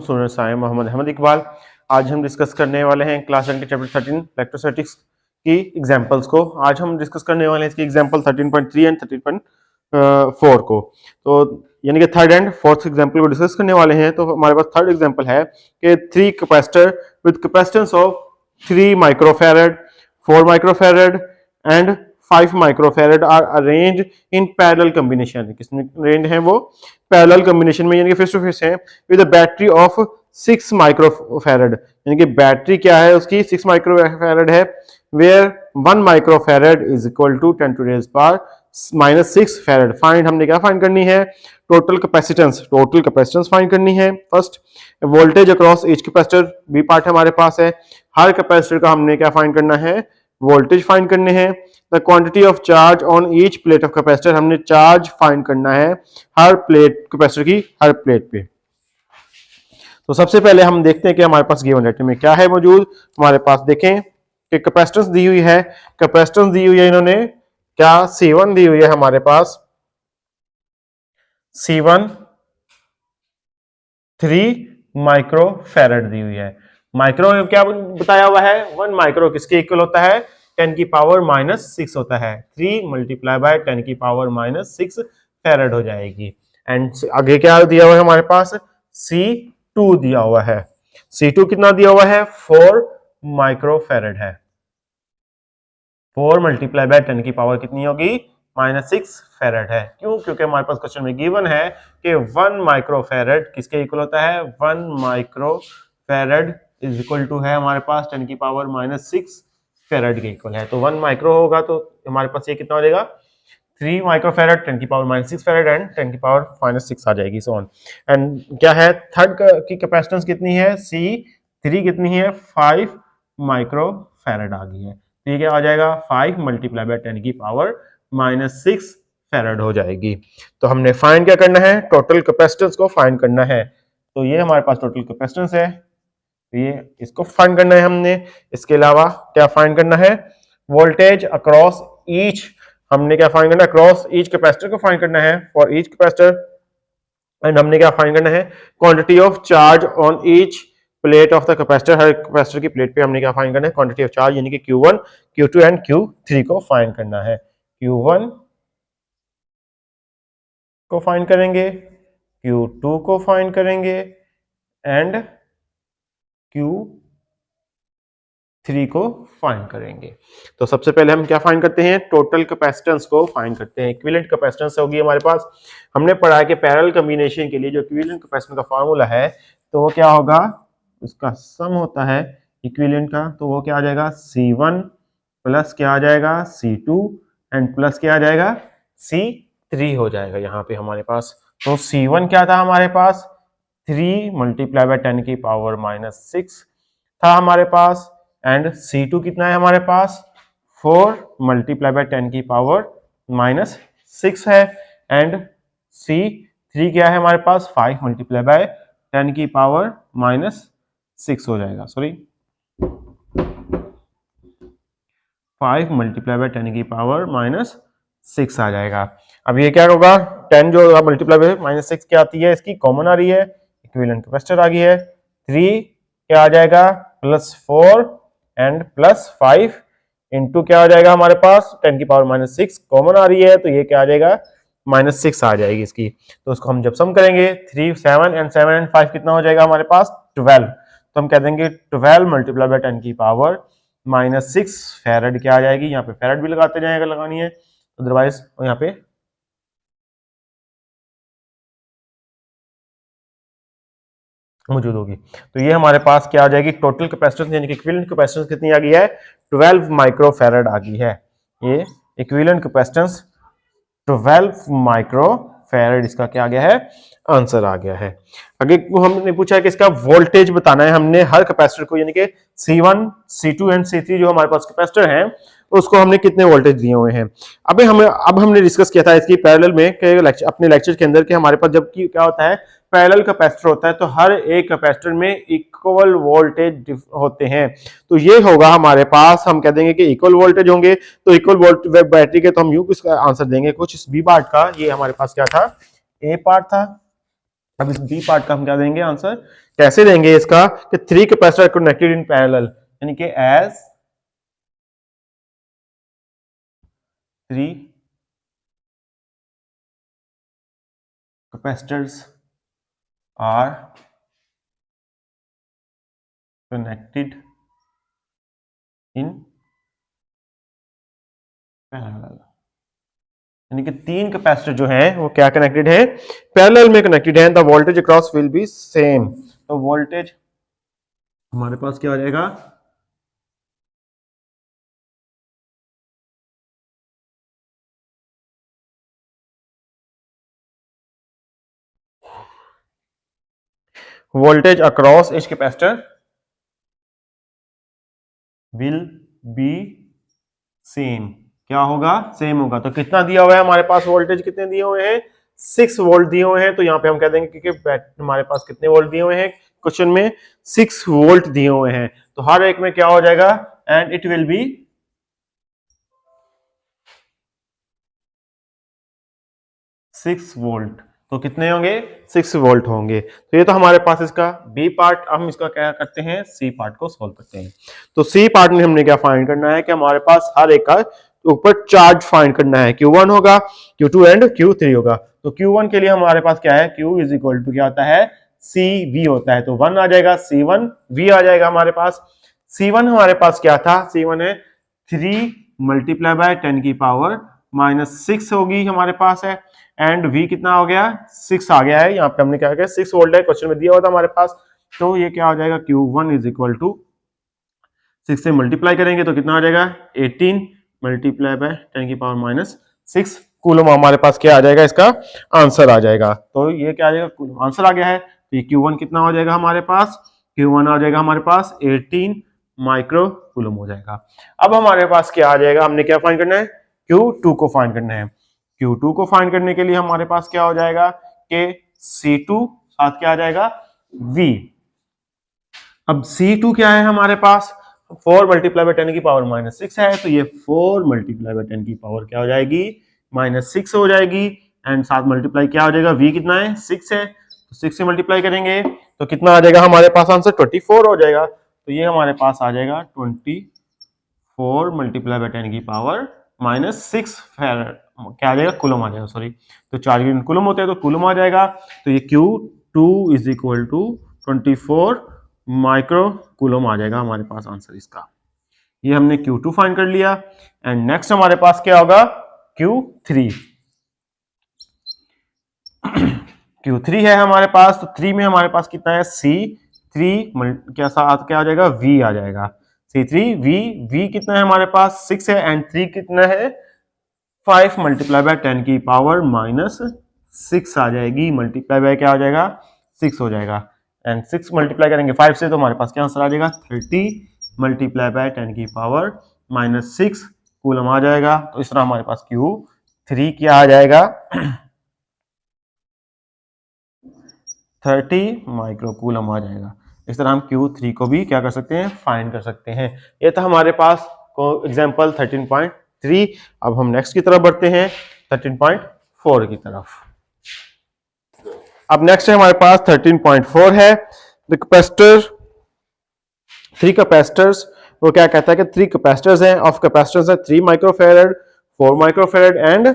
Students, I am Mohammad Ahmad Iqbal. आज हम discuss करने वाले हैं क्लास 10 के चैप्टर 13 इलेक्ट्रोस्टैटिक्स की एग्जांपल्स को। आज हम डिस्कस करने वाले हैं इसकी एग्जांपल 13.3 एंड 13.4 को। तो यानी कि थर्ड एंड फोर्थ एग्जांपल को डिस्कस करने वाले हैं। तो हमारे पास थर्ड एग्जांपल है कि 3 capacitor with capacitance of 3 microfarad, 4 microfarad and 5 microfarad are arranged in parallel combination. किसमें अरेंज्ड हैं वो? पैरेलल कॉम्बिनेशन में, यानी कि फेस टू फेस है with a battery of 6 microfarad. यानी कि बैटरी क्या है उसकी? 6 माइक्रोफैरड है, where 1 microfarad is equal to 10 to raise power -6 farad. Find, हमने क्या फाइंड करनी है? टोटल कैपेसिटेंस फाइंड करनी है। First voltage across each capacitor, B part हमारे पास है। हर कैपेसिटर का हमने क्या फाइंड करना है? वोल्टेज फाइंड करने हैं। The quantity of charge on each plate of capacitor, हमने चार्ज फाइंड करना है हर प्लेट कैपेसिटर की, हर प्लेट पे। तो सबसे पहले हम देखते हैं कि हमारे पास गिवन डाटा में क्या है मौजूद। हमारे पास देखें कि कैपेसिटेंस दी हुई है, कैपेसिटेंस दी हुई है इन्होंने क्या? C1 दी हुई है हमारे पास, C1 3 माइक्रोफैरड दी हुई है। माइक्रो क्या बताया हुआ है? 1 माइक्रो किसके इक्वल होता है? 10 की पावर -6 होता है। 3 मल्टीप्लाई बाय 10 की पावर -6 फैरड हो जाएगी। एंड आगे क्या दिया हुआ है हमारे पास? C2 दिया हुआ है। C2 कितना दिया हुआ है? 4 माइक्रोफैरड है। 4 मल्टीप्लाई बाय 10 की पावर कितनी होगी? -6 फैरड है। क्यों? क्योंकि हमारे पास क्वेश्चन में गिवन है कि 1 माइक्रोफैरड किसके इक्वल होता है? 1 माइक्रोफैरड इज इक्वल टू है हमारे पास 10 की पावर -6 फैरड के इक्वल है। तो 1 माइक्रो होगा तो हमारे पास ये कितना हो जाएगा? 3 माइक्रोफैरड, 10 की पावर -6 फैरड एंड 10 की पावर -6 आ जाएगी, सो ऑन। एंड क्या है थर्ड की कैपेसिटेंस कितनी है? C3 कितनी है? 5 माइक्रोफैरड आ गई है। तो ये क्या आ जाएगा? 5 मल्टीप्लाई बाय 10 की पावर -6 फैरड हो जाएगी। तो हमने फाइंड क्या करना है? टोटल कैपेसिटेंस को फाइंड करना है। तो ये हमारे पास टोटल कैपेसिटेंस है, ये इसको फाइंड करना है हमने। इसके अलावा क्या फाइंड करना है? वोल्टेज अक्रॉस ईच, हमने क्या फाइंड करना है? अक्रॉस ईच कैपेसिटर को फाइंड करना है फॉर ईच कैपेसिटर। एंड हमने क्या फाइंड करना है? Quantity of charge on each plate of the capacitor, her capacitor की प्लेट पे हमने क्या फाइंड करना है? क्वांटिटी ऑफ चार्ज, यानी कि Q1, Q2 एंड Q3 को फाइंड करना है। Q1 को फाइंड करेंगे, Q2 को फाइंड करेंगे एंड Q3 को फाइंड करेंगे। तो सबसे पहले हम क्या फाइंड करते हैं? टोटल कैपेसिटेंस को फाइंड करते हैं। इक्विवेलेंट कैपेसिटेंस होगी हमारे पास, हमने पढ़ा है कि पैरेलल कॉम्बिनेशन के लिए जो इक्विवेलेंट कैपेसिटेंस का फार्मूला है तो वो क्या होगा? उसका सम होता है इक्विवेलेंट का, तो वो क्या आ जाएगा? C1 प्लस क्या आ जाएगा? C2 एंड प्लस क्या आ जाएगा? C3 हो जाएगा यहाँ पे हमारे पास। तो C1 क्या था हमारे पास? 3 मल्टीप्लाई बाय 10 की पावर -6 था हमारे पास। एंड C2 कितना है हमारे पास? 4 मल्टीप्लाई बाय 10 की पावर -6 है। एंड C3 क्या है हमारे पास? 5 मल्टीप्लाई बाय 10 की पावर -6 हो जाएगा, सॉरी 5 मल्टीप्लाई बाय 10 की पावर -6 आ जाएगा। अब ये क्या होगा? 10 जो मल्टीप्लाई बाय -6 क्या आती है? इसकी कॉमन आ रही है, इक्विवेलेंट कैपेसिटर आ गई है। 3 क्या आ जाएगा? +4 एंड +5 इंटू क्या आ जाएगा हमारे पास? 10 की पावर -6 कॉमन आ रही है, तो ये क्या आ जाएगा? -6 आ जाएगी इसकी। तो उसको हम जब सम करेंगे 3 7 एंड 7 एंड 5 कितना हो जाएगा हमारे पास? 12। तो हम कह देंगे 12 मल्टीप्लाई बाय 10 की पावर -6 फैरड क्या आ जाएगी? यहाँ पे फैरड भी लगाते जाएगा, लगानी है, अदरवाइज यहाँ पे मौजूद होगी। तो ये हमारे पास क्या आ जाएगी? टोटल कैपेसिटेंस, यानी कि इक्विवेलेंट कैपेसिटेंस कितनी आ गई है? 12 माइक्रोफैरड आ गई है। ये इक्विवेलेंट कैपेसिटेंस 12 माइक्रोफैरड इसका क्या आ गया है? आंसर आ गया है। आगे हमने पूछा है कि इसका वोल्टेज बताना है हमने हर कैपेसिटर को, यानी कि C1, C2 एंड C3 जो हमारे पास कैपेसिटर हैं उसको हमने कितने वोल्टेज दिए हुए हैं। अब हमने डिस्कस किया था इसकी पैरेलल में अपने लेक्चर के अंदर कि हमारे पास जब क्या होता है? पैरेलल कैपेसिटर होता है तो हर एक कैपेसिटर में इक्वल वोल्टेज होते हैं। तो ये होगा हमारे पास, हम कह देंगे कि इक्वल वोल्टेज होंगे। तो इक्वल वोल्टेज बैटरी के तो हम यू किसका आंसर देंगे? कुछ इस बी पार्ट का। ये हमारे पास क्या था? ए पार्ट था। अब इस बी पार्ट का हम क्या देंगे आंसर, कैसे देंगे इसका कि 3 कैपेसिटर कनेक्टेड इन पैरेलल, यानी कि as 3 capacitors are connected in parallel, यानी कि 3 कैपेसिटर जो हैं वो क्या कनेक्टेड है, पैरेलल में कनेक्टेड है, the voltage across will be same. तो वोल्टेज हमारे पास क्या हो जाएगा, voltage across each capacitor will be same, क्या होगा, सेम होगा। तो कितना दिया हुआ है हमारे पास, वोल्टेज कितने दिए हुए हैं, 6 वोल्ट दिए हुए हैं। तो यहाँ पे हम कह देंगे कि हमारे पास कितने वोल्ट दिए हुए हैं, क्वेश्चन में 6 वोल्ट दिए हुए हैं। तो हर एक में क्या हो जाएगा, and it will be 6 volt. तो कितने होंगे, 6 वोल्ट होंगे। तो ये तो हमारे पास इसका बी पार्ट। हम इसका क्या करते हैं, सी पार्ट को सॉल्व करते हैं। तो सी पार्ट में हमने क्या फाइंड करना है कि हमारे पास हर एक का ऊपर चार्ज फाइंड करना है। Q1 होगा, Q2 एंड Q3 होगा। तो Q1 के लिए हमारे पास क्या है, Q इज इक्वल टू क्या होता है, CV होता है। तो 1 आ जाएगा, C1 V आ जाएगा हमारे पास। C1 हमारे पास क्या था, C1 है 3 मल्टीप्लाई बाय 10 की पावर -6 होगी हमारे पास है। एंड V कितना हो गया, 6 आ गया है। यहाँ पे हमने क्या किया, 6 वोल्ट है, क्वेश्चन में दिया हुआ था हमारे पास। तो ये क्या हो जाएगा, Q1 इज इक्वल टू 6 से मल्टीप्लाई करेंगे तो कितना आ जाएगा, 18 मल्टीप्लाई बाय 10 की पावर -6 कूलम हमारे पास क्या आ जाएगा, इसका आंसर आ जाएगा। तो ये क्या आ जाएगा, आंसर आ गया है। तो ये Q1 कितना हो जाएगा हमारे पास, Q1 आ जाएगा हमारे पास 18 माइक्रो कूलम हो जाएगा। अब हमारे पास क्या आ जाएगा, हमने क्या फाइंड करना है, Q2 को फाइंड करना है। Q2 को फाइंड करने के लिए हमारे पास क्या हो जाएगा कि C2 साथ क्या आ जाएगा, V। अब C2 क्या है हमारे पास, 4 मल्टीप्लाई बाय 10 की पावर -6 है। तो ये 4 मल्टीप्लाई बाय 10 की पावर क्या हो जाएगी, -6 हो जाएगी। एंड साथ मल्टीप्लाई क्या हो जाएगा, V कितना है, 6 है। तो 6 से मल्टीप्लाई करेंगे तो कितना आ जाएगा हमारे पास आंसर, 24 हो जाएगा। तो ये हमारे पास आ जाएगा 24 मल्टीप्लाई बाय 10 की पावर -6 फैराड, क्या आ जाएगा, कूलम आ जाएगा, सॉरी। तो चार्ज यूनिट कूलम होते हैं तो कूलम आ जाएगा। तो ये Q2 is equal to 24 micro coulomb आ जाएगा हमारे पास आंसर इसका। ये हमने Q2 फाइंड कर लिया। एंड नेक्स्ट हमारे पास क्या होगा, Q3। Q3 है हमारे पास। तो 3 में हमारे पास कितना है, C3 क्या साथ क्या आ जाएगा, V आ जाएगा। C3 V कितना है हमारे पास, 6 है। एंड 3 कितना है, 5 मल्टीप्लाई बाय 10 की पावर -6 आ जाएगी। मल्टीप्लाई बाय क्या आ जाएगा, 6 हो जाएगा। एंड 6 मल्टीप्लाई करेंगे 5 से तो हमारे पास क्या आंसर आ जाएगा, 30 मल्टीप्लाई बाय 10 की पावर -6 कूलम आ जाएगा। तो इस तरह हमारे पास Q3 क्या आ जाएगा, 30 माइक्रो कूलम आ जाएगा। इस तरह हम Q3 को भी क्या कर सकते हैं, फाइंड कर सकते हैं। ये था हमारे पास एग्जांपल 13.3। अब हम नेक्स्ट की तरफ बढ़ते हैं, 13.4 की तरफ। अब नेक्स्ट है हमारे पास 13.4 है, द कैपेसिटर, 3 कैपेसिटर्स। वो क्या कहता है कि 3 कैपेसिटर्स हैं, ऑफ कैपेसिटर्स है 3 माइक्रोफैरड, 4 माइक्रोफैरड एंड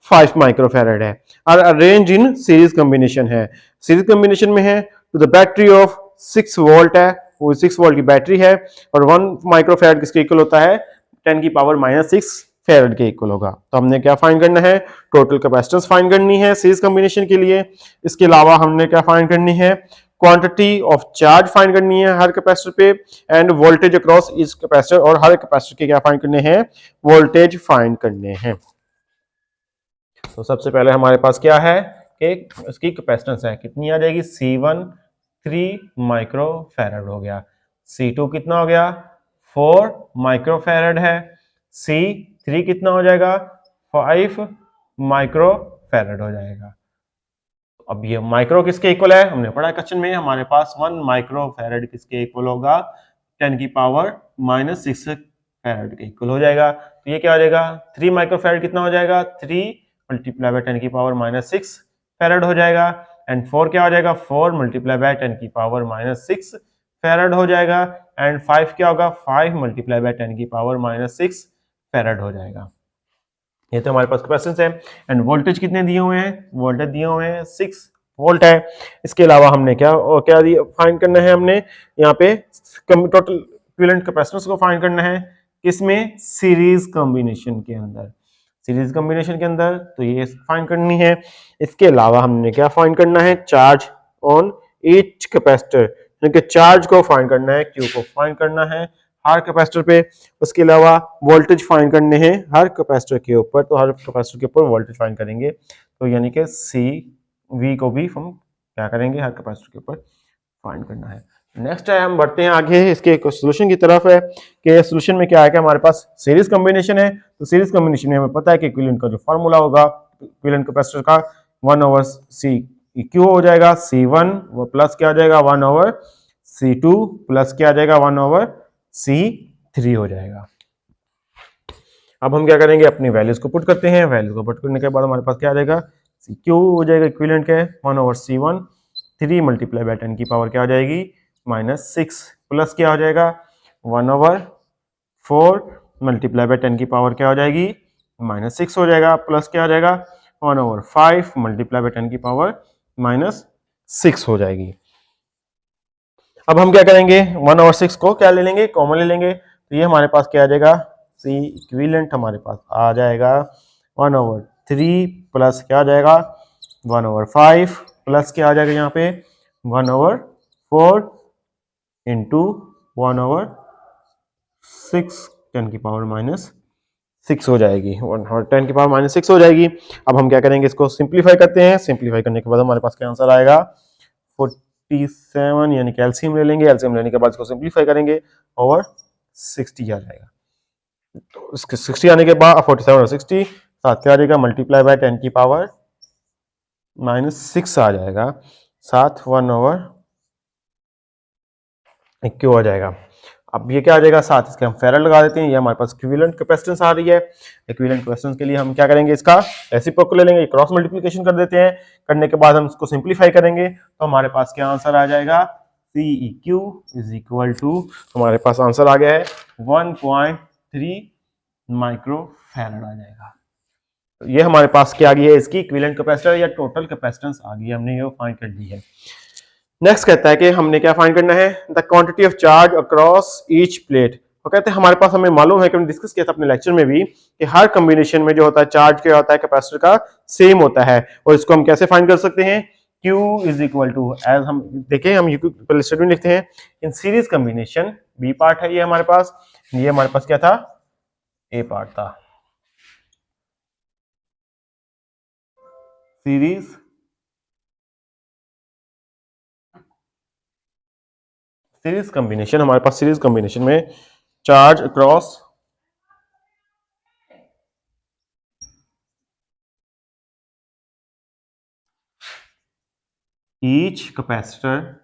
5 माइक्रोफैरड है, और अरेंज इन सीरीज कॉम्बिनेशन है। सीरीज कॉम्बिनेशन में है। तो द बैटरी ऑफ 6 वोल्ट है, वो 6 वोल्ट की बैटरी है। और 1 माइक्रोफैरड किसके इक्वल होता है, 10 की पावर -6 फैरड के इक्वल होगा। तो हमने क्या फाइंड करना है, टोटल कैपेसिटेंस फाइंड करनी है सीरीज कॉम्बिनेशन के लिए। इसके अलावा हमने क्या फाइंड करनी है, क्वांटिटी ऑफ चार्ज फाइंड करनी है हर कैपेसिटर पे। एंड वोल्टेज अक्रॉस इस कैपेसिटर, और हर कैपेसिटर के क्या फाइंड करने हैं, वोल्टेज फाइंड करने हैं। तो सबसे पहले हमारे पास क्या है कि इसकी कैपेसिटेंस है, कितनी आ जाएगी, C1 3 माइक्रोफैरड हो गया। C2 कितना हो गया, 4 माइक्रोफैरड है। C3 कितना हो जाएगा, 5 माइक्रोफैरड हो जाएगा। अब ये माइक्रो किसके इक्वल है, हमने पढ़ा क्वेश्चन में, हमारे पास 1 माइक्रोफैरड किसके इक्वल होगा, 10 की पावर -6 फैरड के इक्वल हो जाएगा। तो ये क्या हो जाएगा, 3 माइक्रोफैरड कितना हो जाएगा, 3 मल्टीप्लाई बाय 10 की पावर -6 फैरड हो जाएगा। एंड 4 क्या हो जाएगा, 4 मल्टीप्लाई बाय 10 की पावर माइनस 6 फेरेड हो जाएगा। एंड 5 क्या होगा, 5 मल्टीप्लाई बाय 10 की पावर माइनस 6 फेरेड हो जाएगा। ये तो हमारे पास कैपेसिटेंस है। एंड वोल्टेज कितने दिए हुए हैं, वोल्टेज दिए हुए हैं 6 वोल्ट है। इसके अलावा हमने क्या क्या फाइंड करना है, हमने यहाँ पे टोटल इक्विवेलेंट कैपेसिटेंस को फाइंड करना है, किसमें, सीरीज कॉम्बिनेशन के अंदर। सीरीज कॉम्बिनेशन के अंदर तो ये फाइंड करनी है। इसके अलावा हमने क्या फाइंड करना है, चार्ज ऑन ईच कैपेसिटर, यानी कि चार्ज को फाइंड करना है, क्यू को फाइंड करना है हर कैपेसिटर पे। उसके अलावा वोल्टेज फाइंड करने हैं हर कैपेसिटर के ऊपर, तो हर कैपेसिटर के ऊपर वोल्टेज फाइंड करेंगे, तो यानी कि सी वी को भी हम क्या करेंगे, हर कैपेसिटर के ऊपर फाइंड करना है। नेक्स्ट है, हम बढ़ते हैं आगे इसके सोल्यूशन की तरफ है कि सोल्यूशन में क्या है कि हमारे पास सीरीज कॉम्बिनेशन है। तो सीरीज कॉम्बिनेशन में हमें पता है कि इक्विवेलेंट का जो फार्मूला होगा इक्विवेलेंट कैपेसिटर का 1/C क्यू हो जाएगा, C1 वो प्लस क्या हो जाएगा 1/C2 प्लस क्या आ जाएगा 1/C3 हो जाएगा। अब हम क्या करेंगे, अपनी वैल्यूज को पुट करते हैं। वैल्यूज को पुट करने के बाद हमारे पास क्या आ जाएगा, क्यू हो जाएगा इक्विवेलेंट के 1/C1, 3 मल्टीप्लाई बाय 10 की पावर क्या हो जाएगी -6 प्लस क्या हो जाएगा 1/4 मल्टीप्लाई बाय 10 की पावर क्या हो जाएगी -6 हो जाएगा, प्लस क्या हो जाएगा 1/5 मल्टीप्लाई बाय 10 की पावर -6 हो जाएगी। अब हम क्या करेंगे, 1/6 को क्या ले लेंगे, कॉमन ले लेंगे, तो ये हमारे पास क्या आ जाएगा, सी इक्विवेलेंट हमारे पास आ जाएगा 1/3 प्लस क्या आ जाएगा 1/5 प्लस क्या आ जाएगा यहाँ पे 1/4 इंटू 1/6 10 की पावर -6 हो जाएगी, 10 की पावर -6 हो जाएगी। अब हम क्या करेंगे, इसको सिंप्लीफाई करते हैं। सिंप्लीफाई करने के बाद हमारे पास क्या आंसर आएगा 47, यानी कि एलसीएम ले लेंगे। एलसीएम लेने के बाद इसको सिंप्लीफाई करेंगे ओवर 60 आ जाएगा। तो इसके 60 आने के बाद 47 और 60 साथ क्या आ जाएगा, मल्टीप्लाई बाय 10 की पावर -6 आ जाएगा, साथ 1/क्यू आ जाएगा। अब ये क्या आ जाएगा, साथ इसके हम फेरेड लगा देते हैं। ये हमारे पास इक्विवेलेंट कैपेसिटेंस आ रही है। इक्विवेलेंट कैपेसिटेंस के लिए हम क्या करेंगे, इसका रेसिप्रोकल ले लेंगे, क्रॉस मल्टीप्लिकेशन कर देते हैं। करने के बाद हम इसको सिंप्लीफाई करेंगे, तो हमारे पास क्या आंसर आ जाएगा, CEQ इज इक्वल टू, हमारे पास आंसर आ गया है 1.3 माइक्रो फेरेड आ जाएगा। तो ये हमारे पास क्या आ गई है, इसकी इक्विवेलेंट कैपेसिटर या टोटल कैपेसिटेंस आ गई है, हमने ये फाइंड कर ली है। नेक्स्ट कहता है कि हमने क्या फाइंड करना है, the quantity of charge across each plate. तो कहते हैं हमारे पास, हमें मालूम है कि हमने डिस्कस किया था अपने लेक्चर में भी कि हर कॉम्बिनेशन में जो होता है चार्ज क्या होता है, कैपेसिटर का सेम होता है। और इसको हम कैसे फाइंड कर सकते हैं, Q is equal to, as हम देखें, हम पहले स्टेटमेंट लिखते हैं, in series combination, B part है ये हमारे पास, ये हमारे पास क्या था, ए पार्ट था, सीरीज कॉम्बिनेशन, हमारे पास सीरीज कॉम्बिनेशन में charge across each capacitor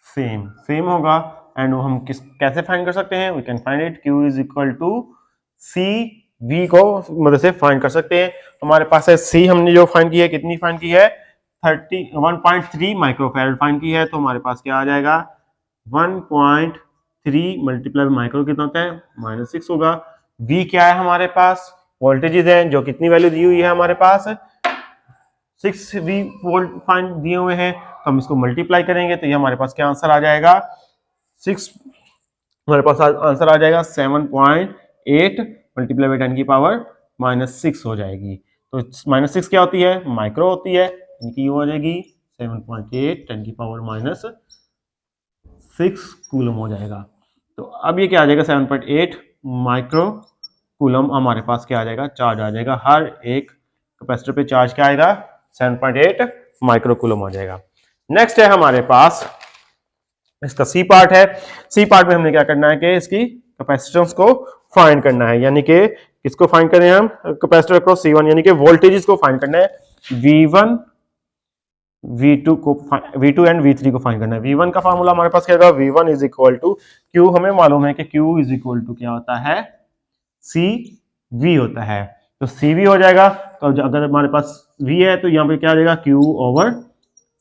same होगा। एंड वो हम कैसे फाइंड कर सकते हैं, we can find it, Q is equal to C V को मदद से फाइंड कर सकते हैं। हमारे पास है सी, हमने जो फाइंड की है, कितनी फाइंड की है 1.3 माइक्रोफैरड फाइंड की है। तो हमारे पास क्या आ जाएगा 1.3 मल्टीप्लाई माइक्रो कितना होता है -6 होगा। V क्या है हमारे पास, वोल्टेजेस हैं, जो कितनी वैल्यू दी हुई है हमारे पास 6V वोल्ट फाइंड दिए हुए हैं। तो हम इसको मल्टीप्लाई करेंगे, तो ये हमारे पास क्या आंसर आ जाएगा 6, हमारे पास आंसर आ जाएगा 7.8 मल्टीप्लाई बाय 10 की पावर -6 हो जाएगी। तो -6 क्या होती है, माइक्रो होती है, इनकी हो जाएगी 7.8 10 की पावर -6 कूलम हो जाएगा। तो अब ये क्या आ जाएगा 7.8 माइक्रो कूलम हमारे पास क्या आ जाएगा, चार्ज आ जाएगा। हर एक कैपेसिटर पे चार्ज क्या आएगा 7.8 माइक्रो कूलम आ जाएगा। नेक्स्ट है हमारे पास इसका सी पार्ट है। सी पार्ट में हमने क्या करना है कि इसकी कैपेसिटेंस को फाइंड करना है, यानी कि किसको फाइंड करें हम, कैपेसिटर अक्रॉस C1, यानी कि वोल्टेजेस को फाइंड करना है। V1 V2 एंड V3 को फाइंड करना है। V1 का फार्मूला हमारे पास क्या होगा, V1 is equal to Q, हमें मालूम है कि Q इज इक्वल टू क्या होता है C V होता है, तो CV हो जाएगा। तो अगर हमारे पास V है तो यहाँ पे क्या आ जाएगा, Q ओवर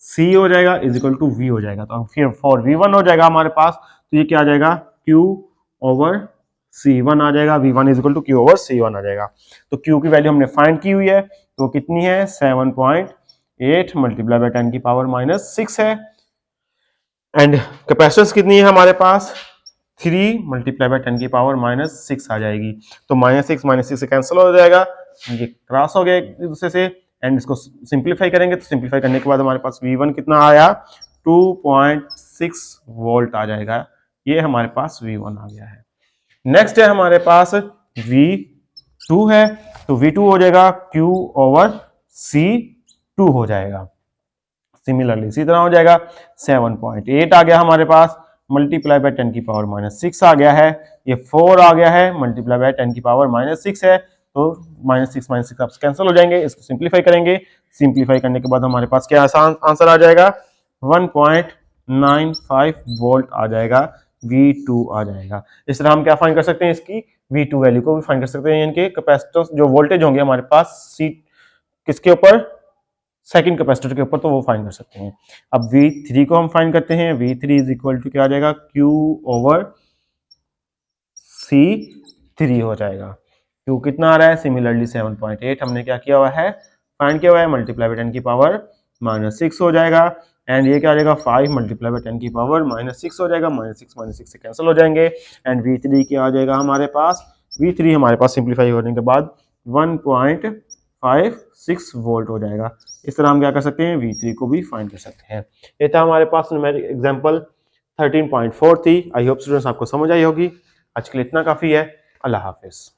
C हो जाएगा इज इक्वल टू V हो जाएगा। तो फिर फॉर V1 हो जाएगा हमारे पास, तो ये क्या आ जाएगा, Q ओवर C1 आ जाएगा, V1 is equal to Q over C1 आ जाएगा। तो Q की वैल्यू हमने फाइंड की हुई है, तो कितनी है 7.8 मल्टीप्लाई बाय 10 की पावर -6 है। एंड कैपेसिटेंस कितनी है हमारे पास, 3 मल्टीप्लाई बाय 10 की पावर -6 आ जाएगी। तो -6 से कैंसिल हो जाएगा, ये क्रॉस हो गया एक दूसरे से। एंड इसको सिंप्लीफाई करेंगे, तो सिंप्लीफाई करने के बाद हमारे पास V1 कितना आया, 2.6 वोल्ट आ जाएगा। ये हमारे पास V1 आ गया है। नेक्स्ट है हमारे पास V2 है, तो V2 हो जाएगा Q ओवर C2 हो जाएगा। सिमिलरली इसी तरह हो जाएगा, 7.8 आ गया हमारे पास, मल्टीप्लाई बाय 10 की पावर -6 आ गया है, ये 4 आ गया है, मल्टीप्लाई बाय 10 की पावर -6 है, तो -6 आपसे कैंसिल हो जाएंगे। इसको सिंप्लीफाई करेंगे, सिंप्लीफाई करने के बाद हमारे पास क्या आंसर आ जाएगा, 1.95 वोल्ट आ जाएगा, V2 आ जाएगा। इस तरह हम क्या फाइंड कर सकते हैं, इसकी V2 वैल्यू को भी फाइंड कर सकते हैं। इनके कैपेसिटेंस जो वोल्टेज होंगे हमारे पास सी किसके ऊपर, सेकंड कैपेसिटर के ऊपर, तो वो फाइंड कर सकते हैं। अब V3 को हम फाइंड करते हैं, V3 इज इक्वल टू क्या आ जाएगा, Q ओवर C3 हो जाएगा। Q कितना आ रहा है, सिमिलरली 7.8 हमने क्या किया हुआ है, फाइंड किया हुआ है, मल्टीप्लाई बाय 10 की पावर -6 हो जाएगा। एंड ये क्या आ जाएगा, 5 मल्टीप्लाई बाय 10 की पावर -6 हो जाएगा, -6 से कैंसिल हो जाएंगे। एंड V3 क्या आ जाएगा हमारे पास, V3 हमारे पास सिंप्लीफाई होने के बाद 1.56 वोल्ट हो जाएगा। इस तरह हम क्या कर सकते हैं, V3 को भी फाइंड कर सकते हैं। ये था हमारे पास न्यूमेरिक एग्जांपल 13.4 थी। आई होप स्टूडेंट्स आपको समझ आई होगी। आज के लिए इतना काफी है। अल्लाह हाफिज।